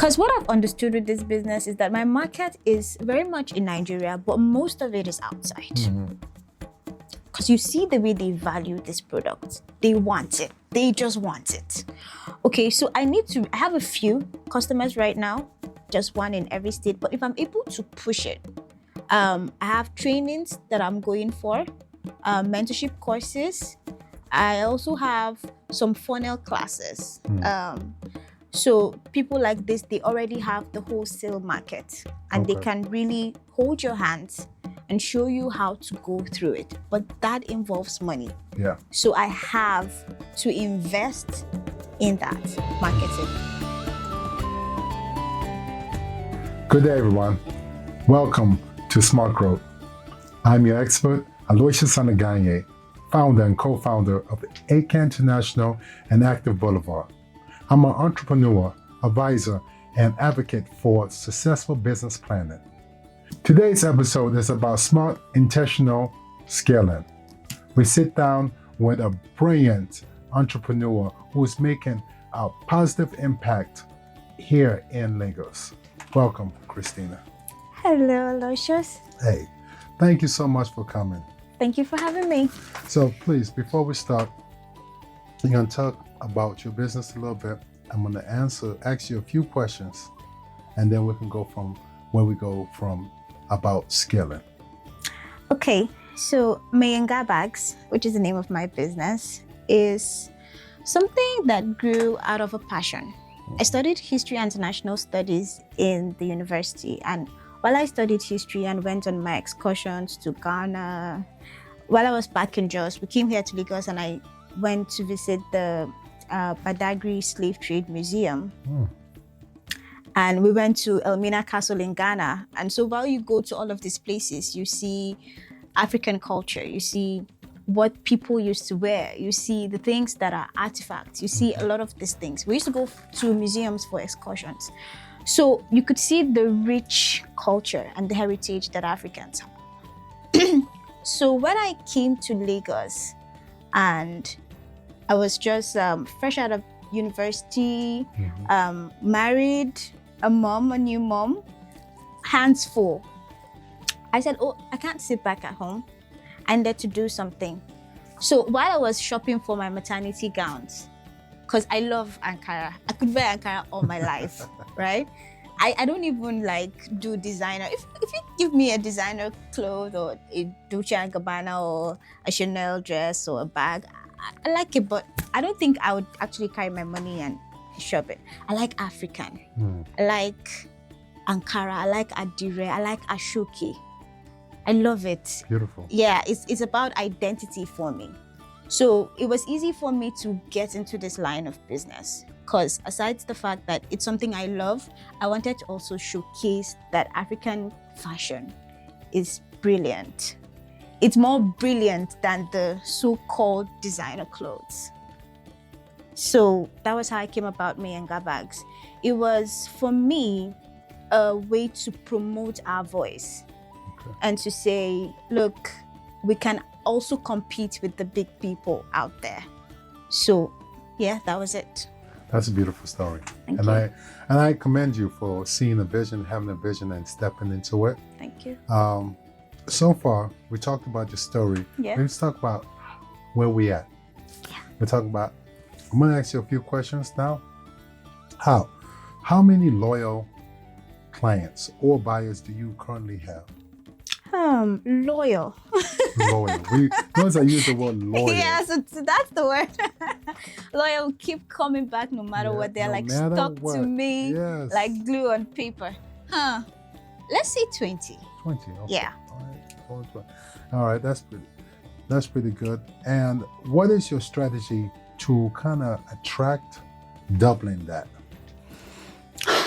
Because what I've understood with this business is that my market is very much in Nigeria, but most of it is outside. Because you see the way they value this product. They want it. They just want it. Okay, so I have a few customers right now, just one in every state. But if I'm able to push it, I have trainings that I'm going for, mentorship courses. I also have some funnel classes. So people like this, they already have the wholesale market and they can really hold your hands and show you how to go through it. But that involves money. Yeah. So I have to invest in that marketing. Good day, everyone. Welcome to Smart Growth. I'm your expert, Aloysius Anaganye, founder and co-founder of Ankara International and Active Boulevard. I'm an entrepreneur, advisor, and advocate for successful business planning. Today's episode is about smart, intentional scaling. We sit down with a brilliant entrepreneur who's making a positive impact here in Lagos. Welcome, Christina. Hello, Aloysius. Hey, thank you so much for coming. Thank you for having me. So please, before we start, you're going to talk about your business a little bit. I'm going to ask you a few questions, and then we can go from where we go from about scaling. Okay, so MaiYanga Bags, which is the name of my business, is something that grew out of a passion. I studied history and international studies in the university, and while I studied history and went on my excursions to Ghana, while I was back in Jos, we came here to Lagos and I went to visit the Adire Slave Trade Museum. And we went to Elmina Castle in Ghana. And so while you go to all of these places, you see African culture, you see what people used to wear, you see the things that are artifacts, you see a lot of these things. We used to go to museums for excursions. So you could see the rich culture and the heritage that Africans have. So when I came to Lagos and I was just fresh out of university, married, a new mom, hands full. I said, I can't sit back at home. I needed to do something. So while I was shopping for my maternity gowns, because I love Ankara, I could wear Ankara all my life, right? I don't even do designer. If you give me a designer clothes or a Dolce & Gabbana or a Chanel dress or a bag, I like it, but I don't think I would actually carry my money and shop it. I like African. I like Ankara. I like Adire. I like Asooke. I love it. Beautiful. Yeah, it's about identity for me. So it was easy for me to get into this line of business because aside the fact that it's something I love, I wanted to also showcase that African fashion is brilliant. It's more brilliant than the so-called designer clothes. So that was how I came about MaiYanga Bags. It was, for me, a way to promote our voice and to say, look, we can also compete with the big people out there. So yeah, that was it. That's a beautiful story. Thank you. I commend you for seeing a vision, having a vision and stepping into it. Thank you. So far, we talked about your story. Yeah. Let's talk about where we at. Yeah. I'm going to ask you a few questions now. How many loyal clients or buyers do you currently have? Loyal. Loyal. Notice I use the word loyal. Yeah, so that's the word. Loyal, keep coming back no matter what. They're stuck to me like glue on paper. Let's say 20. 20, okay. Yeah. All right, that's pretty good. And what is your strategy to kind of attract doubling that?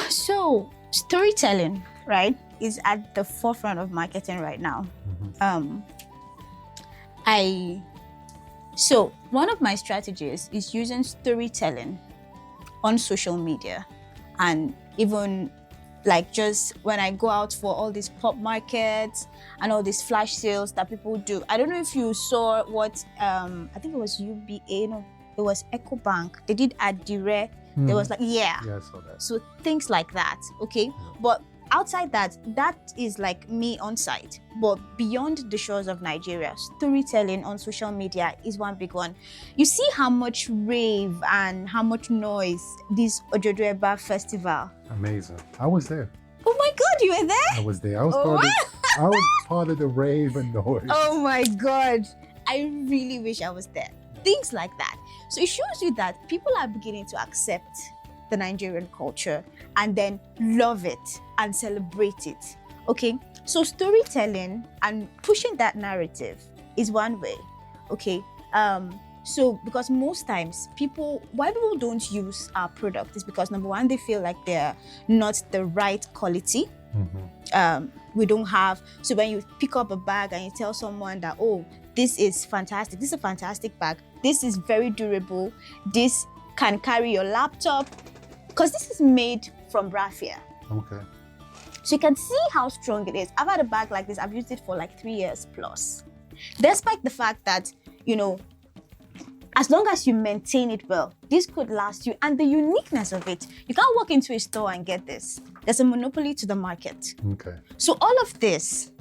So storytelling, right, is at the forefront of marketing right now. So one of my strategies is using storytelling on social media, and even just when I go out for all these pop markets and all these flash sales that people do. I don't know if you saw what I think it was It was EcoBank. They did Adire. There was like, Yeah, I saw that. So things like that, okay? But outside that, that is like me on site. But beyond the shores of Nigeria, storytelling on social media is one big one. You see how much rave and how much noise this Ojodueba festival. Amazing. I was there. Oh my God, you were there? I was there. I was part of the rave and noise. Oh my God. I really wish I was there. Things like that. So it shows you that people are beginning to accept the Nigerian culture and then love it and celebrate it. Okay, so storytelling and pushing that narrative is one way. Okay, so because most times why people don't use our product is because number one, they feel like they're not the right quality. We don't have, so when you pick up a bag and you tell someone that, oh, this is fantastic, this is a fantastic bag, this is very durable, this can carry your laptop, because this is made from raffia. Okay. So you can see how strong it is. I've had a bag like this, I've used it for like 3 years plus. Despite the fact that, you know, as long as you maintain it well, this could last you. And the uniqueness of it, you can't walk into a store and get this. There's a monopoly to the market. Okay. So all of this,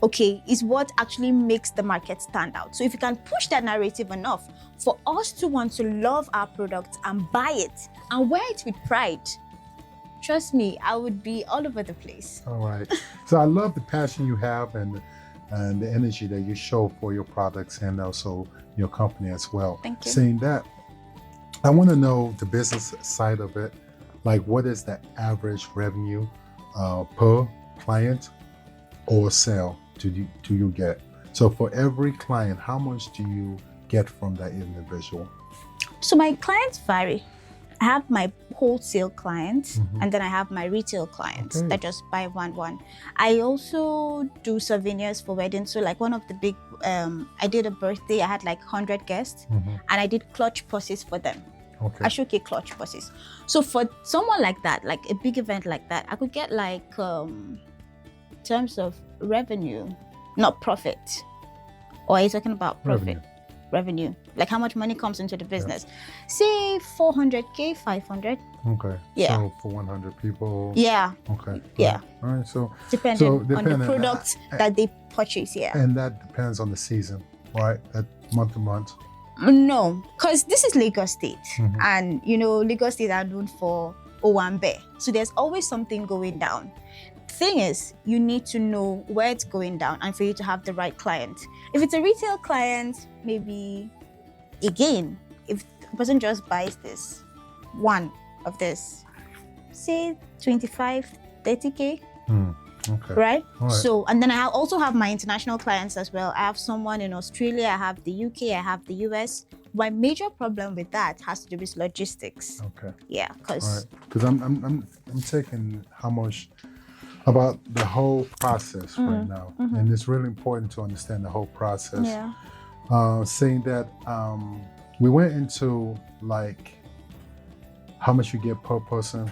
okay, is what actually makes the market stand out. So if you can push that narrative enough for us to want to love our product and buy it and wear it with pride, trust me, I would be all over the place. All right. So I love the passion you have and the energy that you show for your products and also your company as well. Thank you. Saying that, I want to know the business side of it. Like, what is the average revenue per client or sale do you get? So for every client, how much do you get from that individual? So my clients vary. I have my wholesale clients and then I have my retail clients that just buy one. I also do souvenirs for weddings. So like one of the big, I did a birthday, I had like 100 guests and I did clutch purses for them. Okay. Asooke clutch purses. So for someone like that, like a big event like that, I could get like, in terms of revenue, not profit. Or are you talking about profit? Revenue. Like how much money comes into the business. Say 400K, 500. Okay. Yeah. So for 100 people. Yeah. Okay. Yeah. All right. So depending on the product that they purchase. Yeah. And that depends on the season, right? That month to month. No, because this is Lagos State, and you know Lagos State are known for Owambe, so there's always something going down. Thing is, you need to know where it's going down and for you to have the right client. If it's a retail client, maybe again, if the person just buys this one of this, say 25, 30K. Okay. Right? All right. So, and then I also have my international clients as well. I have someone in Australia, I have the UK, I have the US. My major problem with that has to do with logistics. Okay. Yeah, because I'm taking how much about the whole process right now, and it's really important to understand the whole process. yeah. Saying that we went into like how much you get per person,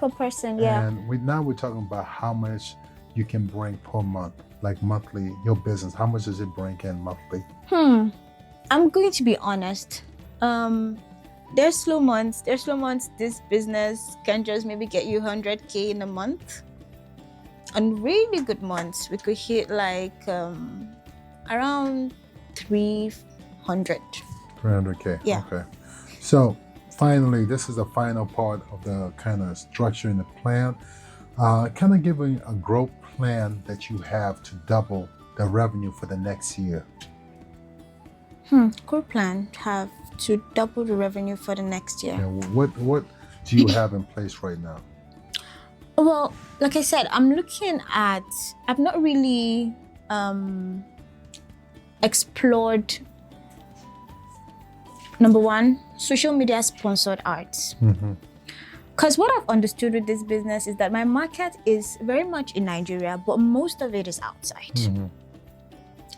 Yeah. and we're talking about how much you can bring per month, like monthly. Your business, how much does it bring in monthly? I'm going to be honest. There's slow months. This business can just maybe get you 100K in a month. On really good months, we could hit like around 300. 300K. Yeah. Okay. So finally, this is the final part of the kind of structuring the plan. Kind of giving a growth plan that you have to double the revenue for the next year. Growth plan have to double the revenue for the next year. Yeah, what do you have in place right now? Well, like I said, I've not really explored, number one, social media sponsored arts. Because what I've understood with this business is that my market is very much in Nigeria, but most of it is outside.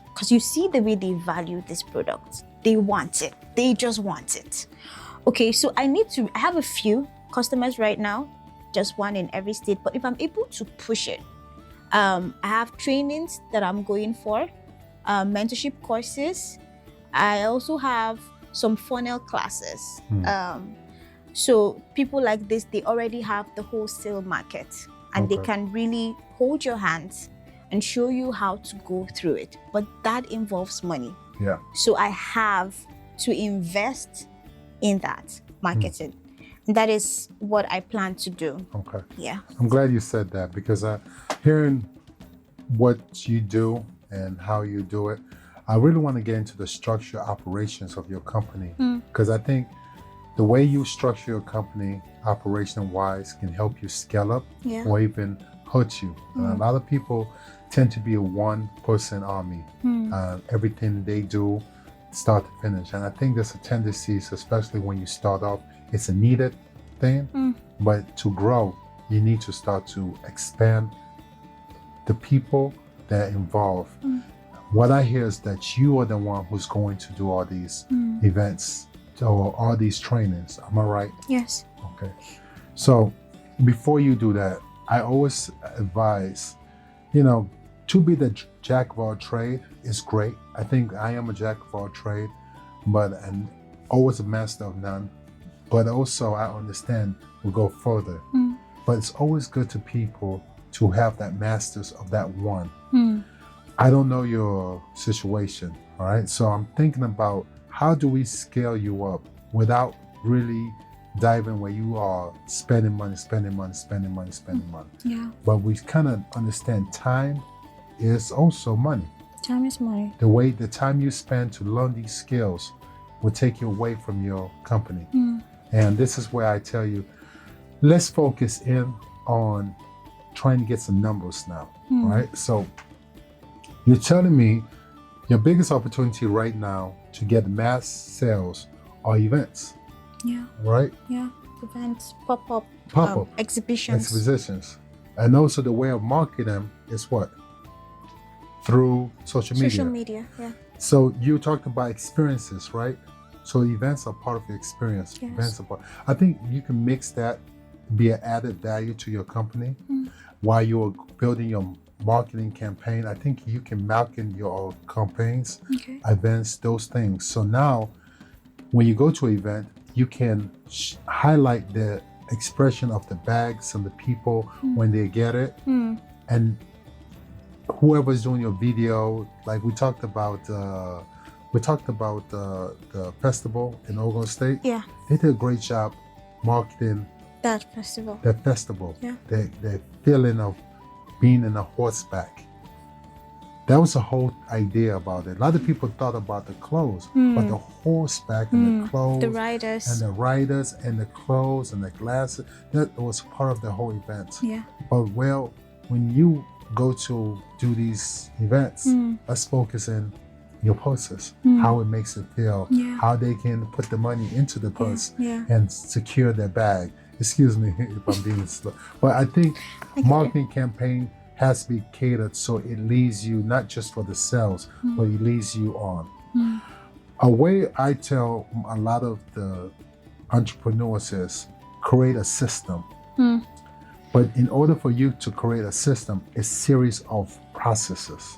Because you see the way they value this product. They want it. They just want it. Okay, so I have a few customers right now, just one in every state. But if I'm able to push it, I have trainings that I'm going for, mentorship courses. I also have some funnel classes. So people like this, they already have the wholesale market, and they can really hold your hands and show you how to go through it. But that involves money. Yeah. So I have to invest in that marketing. And that is what I plan to do. Okay. Yeah. I'm glad you said that, because hearing what you do and how you do it, I really want to get into the structure operations of your company, because I think the way you structure your company operation-wise can help you scale up or even hurt you. A lot of people tend to be a one-person army. Everything they do, start to finish. And I think there's a tendency, especially when you start off, it's a needed thing, but to grow, you need to start to expand the people that are involved. What I hear is that you are the one who's going to do all these events or all these trainings. Am I right? Yes. Okay. So before you do that, I always advise, to be the jack of all trade is great. I think I am a jack of all trade, and always a master of none. But also I understand we'll go further. But it's always good to people to have that masters of that one. I don't know your situation, all right? So I'm thinking about, how do we scale you up without really diving where you are spending money. Yeah. But we kind of understand time is also money. Time is money. The time you spend to learn these skills will take you away from your company. And this is where I tell you, let's focus in on trying to get some numbers now, right? So you're telling me your biggest opportunity right now to get mass sales are events. Yeah. Right? Yeah. Events, pop-up exhibitions. And also the way of marketing them is what? Through social media. Social media, yeah. So you talked about experiences, right? So events are part of your experience. Yes. Events are part. I think you can mix that, be an added value to your company while you're building your marketing campaign. I think you can market your campaigns, events, those things. So now when you go to an event, you can highlight the expression of the bags and the people when they get it. And whoever's doing your video, like we talked about the festival in Ogun State. Yeah. They did a great job marketing that festival. Yeah. The feeling of being in a horseback. That was the whole idea about it. A lot of people thought about the clothes, but the horseback and the clothes, the riders and the clothes and the glasses, that was part of the whole event. Yeah. But when you go to do these events, let's focus in your purses, how it makes it feel, how they can put the money into the purse and secure their bag. Excuse me if I'm being slow. But I think marketing campaign has to be catered so it leads you not just for the sales, but it leads you on. A way I tell a lot of the entrepreneurs is create a system. But in order for you to create a system, a series of processes.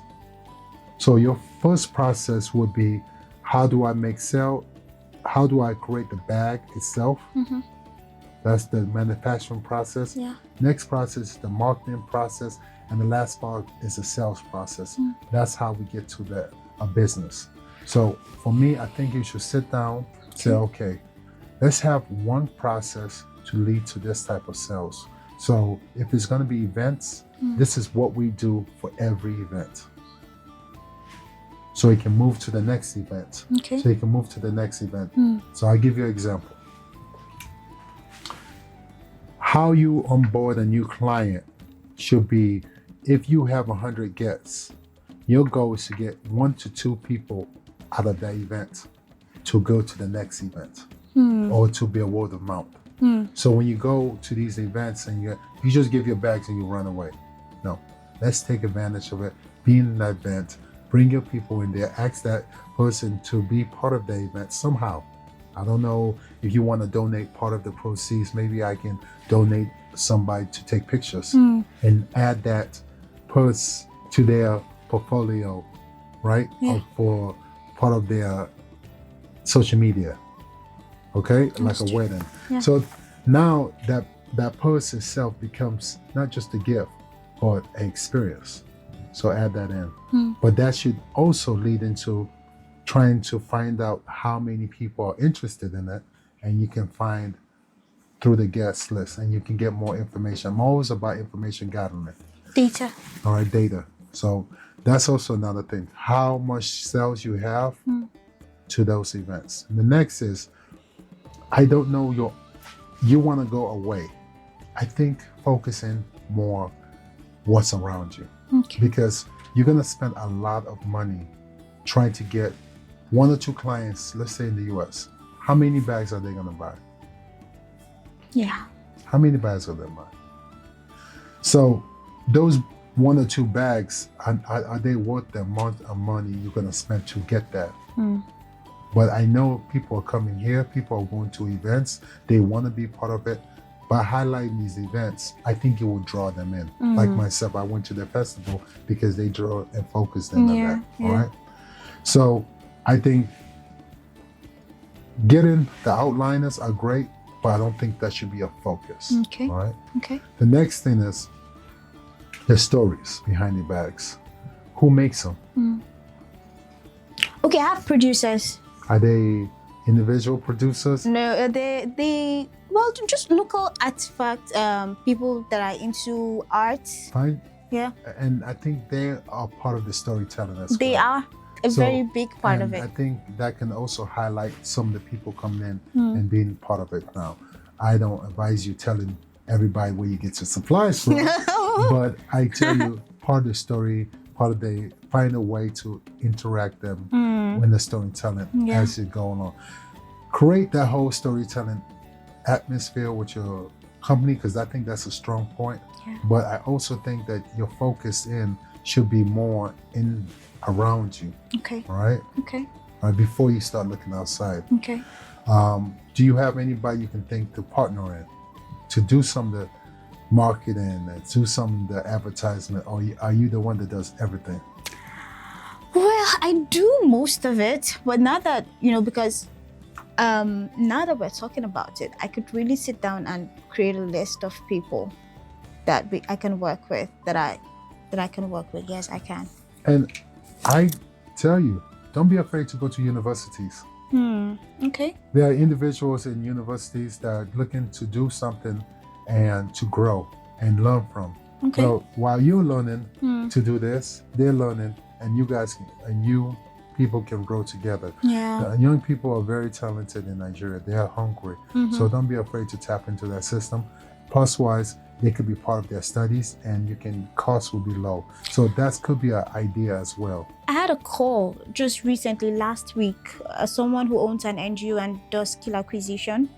So your first process would be, how do I make sale? How do I create the bag itself? That's the manufacturing process. Yeah. Next process is the marketing process. And the last part is the sales process. That's how we get to a business. So for me, I think you should sit down, say, okay, let's have one process to lead to this type of sales. So if it's going to be events, this is what we do for every event. So you can move to the next event. Okay. So you can move to the next event. So I'll give you an example. How you onboard a new client should be, if you have 100 guests, your goal is to get 1 to 2 people out of that event to go to the next event or to be a word of mouth. So when you go to these events and you just give your bags and you run away. No, let's take advantage of it. Be in that event, bring your people in there, ask that person to be part of the event somehow. I don't know if you want to donate part of the proceeds. Maybe I can donate somebody to take pictures and add that purse to their portfolio, right? Yeah. Or for part of their social media, okay, like That's a true. wedding. Yeah. So now that purse itself becomes not just a gift, but an experience. So add that in. But that should also lead into trying to find out how many people are interested in it, and you can find through the guest list, and you can get more information. I'm always about information gathering. Data. All right, data. So that's also another thing. How much sales you have to those events. And the next is, I don't know you want to go away. I think focusing more what's around you. Okay. Because you're gonna spend a lot of money trying to get 1 or 2 clients, let's say in the US. How many bags are they gonna buy? Yeah. How many bags are they buy? So those 1 or 2 bags, are they worth the amount of money you're gonna spend to get that? But I know people are coming here, people are going to events, they wanna be part of it. By highlighting these events, I think it will draw them in. Like myself, I went to the festival because they draw and focus them on that, all right? So I think getting the outliners are great, but I don't think that should be a focus, Okay. all right? Okay. The next thing is the stories behind the bags. Who makes them? Okay, I have producers. Are they individual producers? No, they well, just local artifact people that are into art. Fine. Yeah, And I think they are part of the storytelling as they well. are a So, very big part of and it. I think that can also highlight some of the people coming in and being part of it now. I don't advise you telling everybody where you get your supplies from, but I tell you part of the story, part of the find a way to interact them when the storytelling as you're going on. Create that whole storytelling atmosphere with your company, because I think that's a strong point. But I also think that your focus in should be more in around you. Okay. All right. Okay. All right. Before you start looking outside. Okay. Do you have anybody you can think to partner in to do some of the marketing and do some of the advertisement, or are you the one that does everything? Well, I do most of it, but now that because now that we're talking about it, I could really sit down and create a list of people that I can work with, that I can work with. Yes, I can. And I tell you, don't be afraid to go to universities. Okay. There are individuals in universities that are looking to do something and to grow and learn from. Okay. So while you're learning to do this, they're learning, and you people can grow together. Yeah. Young people are very talented in Nigeria. They are hungry. So don't be afraid to tap into that system. Plus wise, they could be part of their studies, and costs will be low. So that could be an idea as well. I had a call just recently last week, someone who owns an NGO and does skill acquisition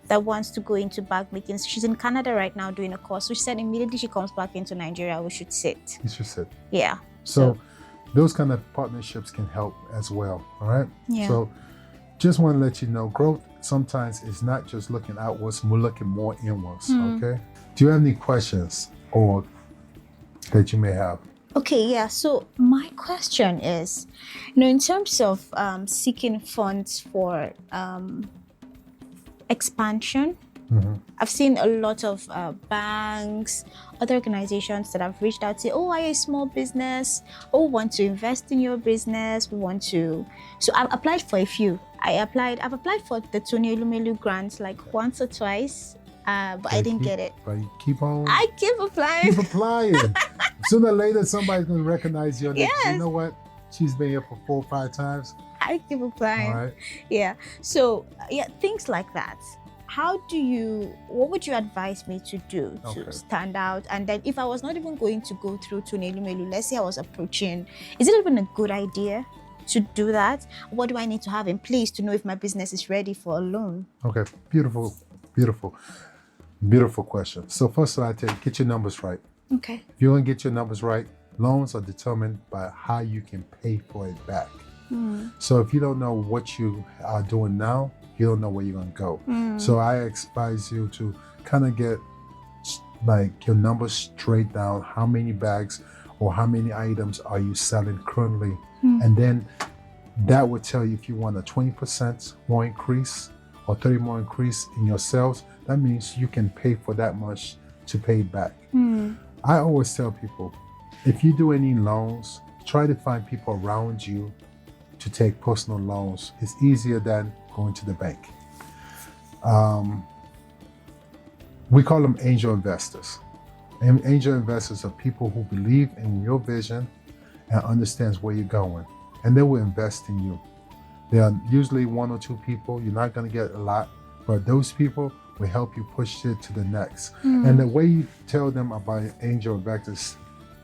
that wants to go into bag making. She's in Canada right now doing a course. So she said immediately she comes back into Nigeria, we should sit. You should sit. Yeah. So those kind of partnerships can help as well. All right. Yeah. So just want to let you know, growth sometimes is not just looking outwards, we're looking more inwards. Okay. Do you have any questions or that you may have? Okay, yeah. So my question is, in terms of seeking funds for expansion, I've seen a lot of banks, other organizations that have reached out, say, "Oh, are you a small business? Oh, we want to invest in your business. We want to." So I've applied for a few. I've applied for the Tony Elumelu grant like once or twice, but I didn't get it. But you keep on. I keep applying. Keep applying. Sooner or later, somebody's going to recognize you. And Yes. You know what? She's been here for 4 or 5 times. I keep applying. All right. Yeah. So things like that. What would you advise me to do to stand out? And then if I was not even going to go through Tony Elumelu, let's say I was approaching, is it even a good idea to do that? What do I need to have in place to know if my business is ready for a loan? Okay. Beautiful, beautiful, beautiful question. So first of all, I tell you, get your numbers right. Okay. If you want to get your numbers right, loans are determined by how you can pay for it back. So if you don't know what you are doing now, you don't know where you're going to go. So I advise you to kind of get like your numbers straight down. How many bags or how many items are you selling currently? And then That would tell you if you want a 20% more increase or 30 more increase in your sales. That means you can pay for that much to pay back. I always tell people, if you do any loans, try to find people around you to take personal loans. It's easier than going to the bank. We call them angel investors. And angel investors are people who believe in your vision and understands where you're going, and they will invest in you. There are usually 1 or 2 people. You're not going to get a lot, but those people will help you push it to the next. And the way you tell them about angel investors,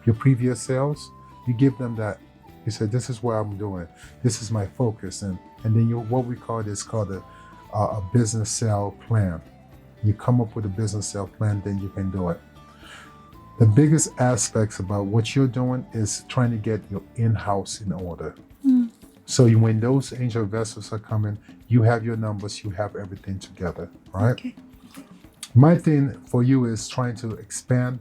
your previous sales, you give them that. You say, this is what I'm doing. This is my focus. And then what we call this called a business sale plan. You come up with a business sale plan, then you can do it. The biggest aspects about what you're doing is trying to get your in-house in order. So when those angel investors are coming, you have your numbers, you have everything together, right? Okay. My thing for you is trying to expand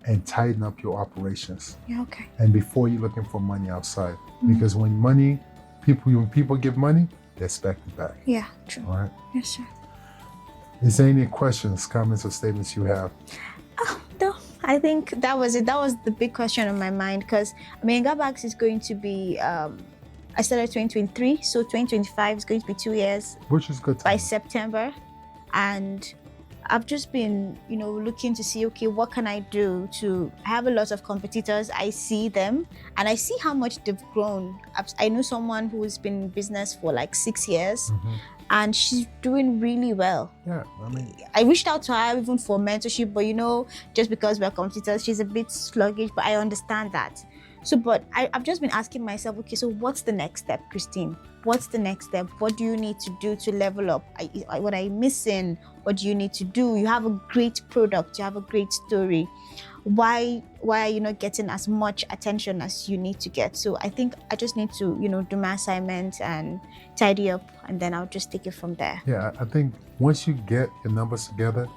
and tighten up your operations. Yeah, okay. And before you're looking for money outside, because when people give money, they expect it back. Yeah, true. All right. Yes, sir. Is there any questions, comments, or statements you have? No, I think that was it. That was the big question on my mind, because MaiYanga Bags is going to be, I started 2023, so 2025 is going to be 2 years Which is good. by September. And I've just been, looking to see, okay, what can I do to have a lot of competitors? I see them and I see how much they've grown. I know someone who's been in business for like 6 years and she's doing really well. Yeah, I reached out to her even for mentorship, but just because we're competitors, she's a bit sluggish, but I understand that. So, but I've just been asking myself, okay, so what's the next step, Christine? What's the next step? What do you need to do to level up? What are you missing? What do you need to do? You have a great product, you have a great story. Why are you not getting as much attention as you need to get? So I think I just need to, do my assignment and tidy up, and then I'll just take it from there. Yeah, I think once you get your numbers together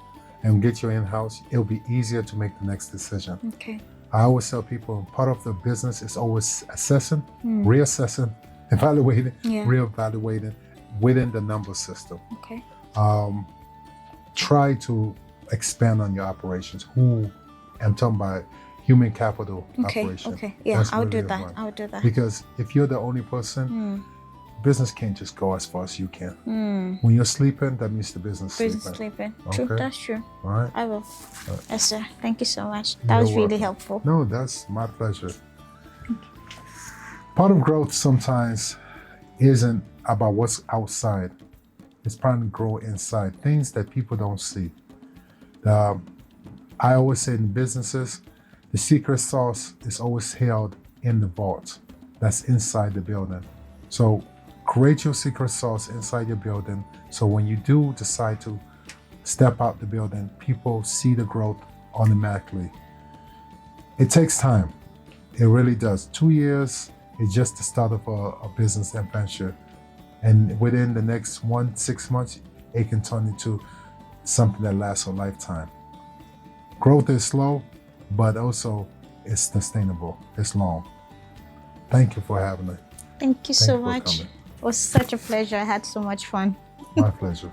and get your in-house, it'll be easier to make the next decision. Okay. I always tell people part of the business is always assessing, reassessing, evaluating, reevaluating within the number system. Okay. Try to expand on your operations. I'm talking about human capital operation. Okay. Yeah, That's I'll really do that. important. I'll do that. Because if you're the only person, business can't just go as far as you can. When you're sleeping, that means the business is sleeping. True, that's true. All right. I will. Yes, sir. Thank you so much. That was really helpful. No, that's my pleasure. Part of growth sometimes isn't about what's outside. It's trying to grow inside, things that people don't see. I always say in businesses, the secret sauce is always held in the vault. That's inside the building. So create your secret sauce inside your building. So when you do decide to step out the building, people see the growth automatically. It takes time. It really does. 2 years is just the start of a business adventure. And within the next 6 months, it can turn into something that lasts a lifetime. Growth is slow, but also it's sustainable. It's long. Thank you for having me. Thank you so much. It was such a pleasure. I had so much fun. My pleasure.